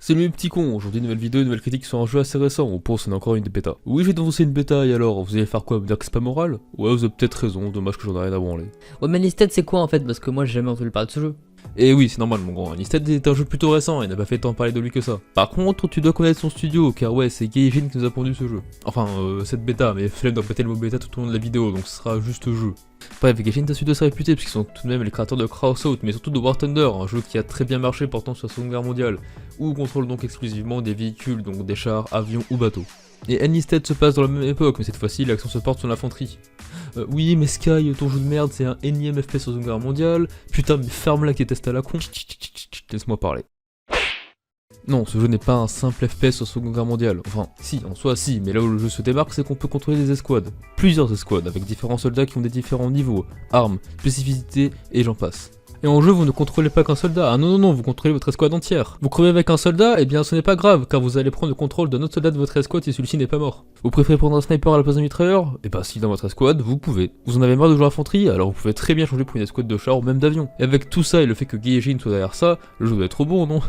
Salut les petits cons, aujourd'hui nouvelle vidéo, nouvelle critique sur un jeu assez récent, on pense qu'on a encore une bêta. Oui j'ai dénoncé une bêta et alors, vous allez faire quoi, me dire que c'est pas moral? Ouais vous avez peut-être raison, dommage que j'en ai rien à branler. Ouais mais Listed c'est quoi en fait, parce que moi j'ai jamais entendu parler de ce jeu. Et oui c'est normal mon grand, Listed est un jeu plutôt récent et n'a pas fait tant parler de lui que ça. Par contre tu dois connaître son studio, car ouais c'est Gaijin qui nous a pondu ce jeu. Enfin cette bêta, mais flemme d'empêter le mot bêta tout au long de la vidéo, donc ce sera juste jeu. Bref, Gaijin a su de se réputer parce qu'ils sont tout de même les créateurs de Crossout, mais surtout de War Thunder, un jeu qui a très bien marché portant sur la Seconde Guerre mondiale, où on contrôle donc exclusivement des véhicules, donc des chars, avions ou bateaux. Et Enlisted se passe dans la même époque, mais cette fois-ci l'action se porte sur l'infanterie. Oui mais Sky, ton jeu de merde c'est un énième FPS sur la Seconde Guerre mondiale, putain mais ferme-la qui est test à la con, laisse-moi parler. Non, ce jeu n'est pas un simple FPS sur la Seconde Guerre mondiale. Enfin, si, en soi si, mais là où le jeu se démarque, c'est qu'on peut contrôler des escouades. Plusieurs escouades, avec différents soldats qui ont des différents niveaux, armes, spécificités, et j'en passe. Et en jeu, vous ne contrôlez pas qu'un soldat, ah non, vous contrôlez votre escouade entière. Vous crevez avec un soldat, eh bien ce n'est pas grave, car vous allez prendre le contrôle d'un autre soldat de votre escouade si celui-ci n'est pas mort. Vous préférez prendre un sniper à la place d'un mitrailleur? Eh ben si dans votre escouade, vous pouvez. Vous en avez marre de jouer à l'infanterie, alors vous pouvez très bien changer pour une escouade de chars ou même d'avions. Et avec tout ça et le fait que Gaijin soit derrière ça, le jeu doit être trop bon, non?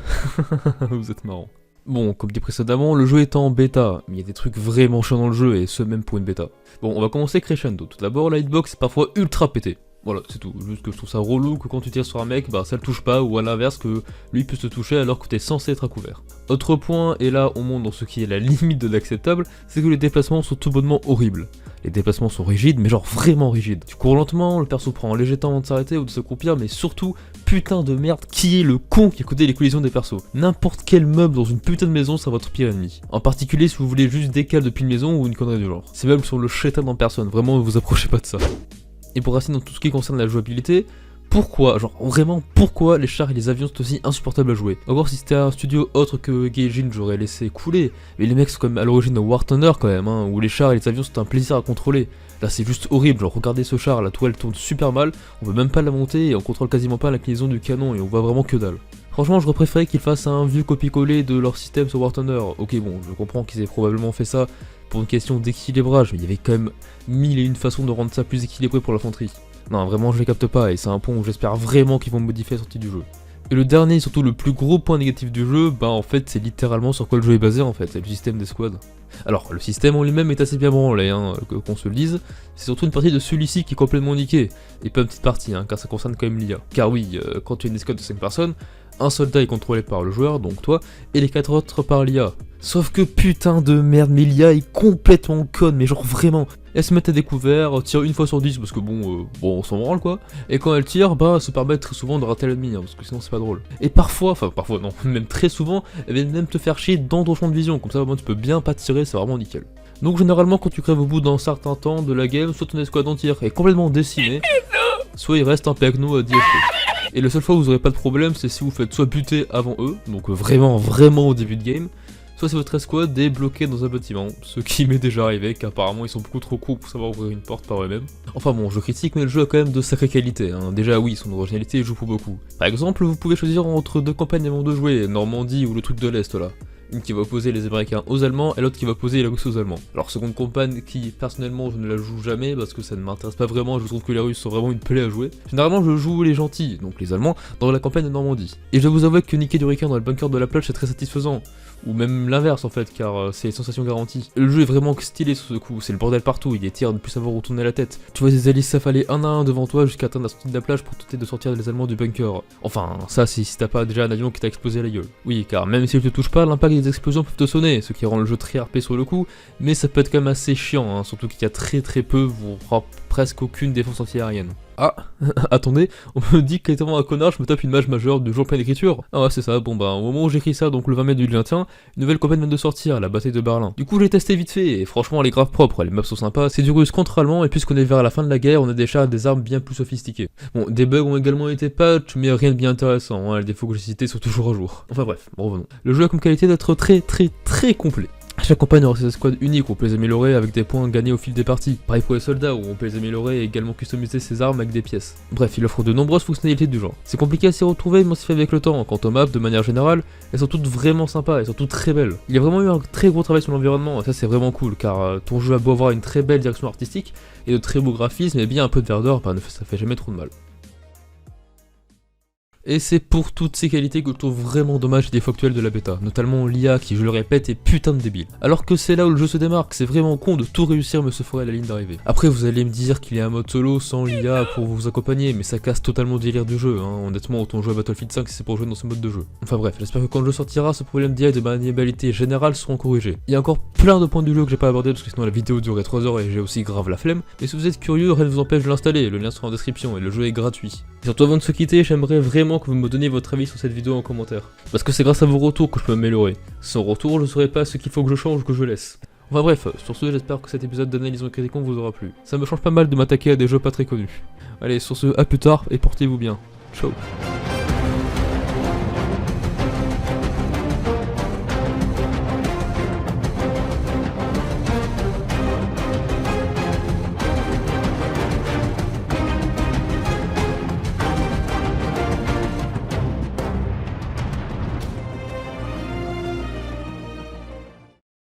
Vous êtes marrant. Bon, comme dit précédemment, le jeu est en bêta, mais il y a des trucs vraiment chiants dans le jeu, et ce même pour une bêta. Bon, on va commencer crescendo. Tout d'abord, la hitbox est parfois ultra pété. Voilà, c'est tout. Juste que je trouve ça relou que quand tu tires sur un mec, bah ça le touche pas, ou à l'inverse que lui peut se toucher alors que t'es censé être à couvert. Autre point, et là on monte dans ce qui est la limite de l'acceptable, c'est que les déplacements sont tout bonnement horribles. Les déplacements sont rigides, mais genre vraiment rigides. Tu cours lentement, le perso prend un léger temps avant de s'arrêter ou de se croupir, mais surtout, putain de merde, qui est le con qui a codé les collisions des persos? N'importe quel meuble dans une putain de maison sera votre pire ennemi. En particulier si vous voulez juste décaler depuis une maison ou une connerie du genre. Ces meubles sont le chétan en personne, vraiment ne vous approchez pas de ça. Et pour rester dans tout ce qui concerne la jouabilité, pourquoi, genre vraiment pourquoi les chars et les avions sont aussi insupportables à jouer? Encore si c'était un studio autre que Gaijin, j'aurais laissé couler, mais les mecs sont quand même à l'origine de War Thunder quand même, hein, où les chars et les avions sont un plaisir à contrôler. Là c'est juste horrible, genre regardez ce char, la toile tourne super mal, on peut même pas la monter et on contrôle quasiment pas l'inclinaison du canon et on voit vraiment que dalle. Franchement, j'aurais préféré qu'ils fassent un vieux copier-coller de leur système sur War Thunder. Ok, bon, je comprends qu'ils aient probablement fait ça pour une question d'équilibrage, mais il y avait quand même 1001 façons de rendre ça plus équilibré pour l'infanterie. Non, vraiment, je les capte pas, et c'est un point où j'espère vraiment qu'ils vont modifier la sortie du jeu. Et le dernier, surtout le plus gros point négatif du jeu, bah en fait, c'est littéralement sur quoi le jeu est basé en fait, c'est le système d'escouade. Alors, le système en lui-même est assez bien branlé, hein, qu'on se le dise, c'est surtout une partie de celui-ci qui est complètement niquée, et pas une petite partie, hein, car ça concerne quand même l'IA. Car oui, quand tu as une escouade de 5 personnes, un soldat est contrôlé par le joueur, donc toi, et les 4 autres par l'IA. Sauf que putain de merde, mais l'IA est complètement conne, mais genre vraiment. Elle se met à découvert, tire une fois sur 10 parce que bon, on s'en branle quoi. Et quand elle tire, bah se permet très souvent de rater l'ennemi, hein, parce que sinon c'est pas drôle. Et parfois non, même très souvent, elle vient même te faire chier dans ton champ de vision, comme ça vraiment tu peux bien pas tirer, c'est vraiment nickel. Donc généralement quand tu crèves au bout d'un certain temps de la game, soit ton escouade entière est complètement décimée, soit il reste un PACNO à 10 HP. Et la seule fois où vous aurez pas de problème, c'est si vous faites soit buter avant eux, donc vraiment au début de game, soit si votre escouade est bloquée dans un bâtiment, ce qui m'est déjà arrivé, car apparemment ils sont beaucoup trop cons pour savoir ouvrir une porte par eux-mêmes. Enfin bon, je critique, mais le jeu a quand même de sacrées qualités, hein. Déjà oui, son originalité joue pour beaucoup. Par exemple, vous pouvez choisir entre deux campagnes avant de jouer, Normandie ou le truc de l'Est là. Une qui va opposer les Américains aux Allemands et l'autre qui va opposer la Russie aux Allemands. Alors seconde campagne qui personnellement je ne la joue jamais parce que ça ne m'intéresse pas vraiment, je trouve que les Russes sont vraiment une plaie à jouer. Généralement je joue les gentils, donc les Allemands, dans la campagne de Normandie. Et je dois vous avouer que niquer du Ricain dans le bunker de la plage c'est très satisfaisant. Ou même l'inverse en fait, car c'est une sensation garantie. Le jeu est vraiment stylé sur ce coup, c'est le bordel partout, il est tir de plus savoir où tourner la tête. Tu vois des alliés s'affaler un à un devant toi jusqu'à atteindre la sortie de la plage pour tenter de sortir les Allemands du bunker. Enfin, ça c'est si t'as pas déjà un avion qui t'a explosé à la gueule. Oui, car même si tu te touches pas, l'impact des explosions peuvent te sonner, ce qui rend le jeu très RP sur le coup, mais ça peut être quand même assez chiant, hein, surtout qu'il y a très peu, voire presque aucune défense anti-aérienne. Ah, attendez, on me dit qu'étant un connard, je me tape une mage majeure de jour plein d'écriture. Ah ouais, c'est ça, bon bah, au moment où j'écris ça, donc le 20 mai 2021, une nouvelle campagne vient de sortir, la bataille de Berlin. Du coup, j'ai testé vite fait, et franchement, elle est grave propre, les maps sont sympas, c'est du russe contre allemand, et puisqu'on est vers la fin de la guerre, on a des chars et des armes bien plus sophistiquées. Bon, des bugs ont également été patch, mais rien de bien intéressant, hein, les défauts que j'ai cités sont toujours à jour. Enfin bref, bon, revenons. Le jeu a comme qualité d'être très complet. Chaque campagne aura ses squads uniques où on peut les améliorer avec des points gagnés au fil des parties. Pareil pour les soldats où on peut les améliorer et également customiser ses armes avec des pièces. Bref, il offre de nombreuses fonctionnalités du genre. C'est compliqué à s'y retrouver mais on s'y fait avec le temps. Quant aux maps, de manière générale, elles sont toutes vraiment sympas, elles sont toutes très belles. Il y a vraiment eu un très gros travail sur l'environnement et ça c'est vraiment cool car ton jeu a beau avoir une très belle direction artistique et de très beaux graphismes et bien un peu de verdeur, bah, ça fait jamais trop de mal. Et c'est pour toutes ces qualités que je trouve vraiment dommage les défauts actuels de la bêta, notamment l'IA qui, je le répète, est putain de débile. Alors que c'est là où le jeu se démarque, c'est vraiment con de tout réussir mais se foirer à la ligne d'arrivée. Après vous allez me dire qu'il y a un mode solo sans l'IA pour vous accompagner, mais ça casse totalement le délire du jeu, hein. Honnêtement autant jouer à Battlefield 5 si c'est pour jouer dans ce mode de jeu. Enfin bref, j'espère que quand le jeu sortira, ce problème d'IA et de maniabilité générale seront corrigés. Il y a encore plein de points du jeu que j'ai pas abordé parce que sinon la vidéo durerait 3 heures et j'ai aussi grave la flemme, mais si vous êtes curieux, rien ne vous empêche de l'installer, le lien sera en description et le jeu est gratuit. Et surtout avant de se quitter, j'aimerais vraiment que vous me donniez votre avis sur cette vidéo en commentaire. Parce que c'est grâce à vos retours que je peux m'améliorer. Sans retour, je ne saurais pas ce qu'il faut que je change ou que je laisse. Enfin bref, sur ce, j'espère que cet épisode d'analyse en critique vous aura plu. Ça me change pas mal de m'attaquer à des jeux pas très connus. Allez, sur ce, à plus tard et portez-vous bien. Ciao.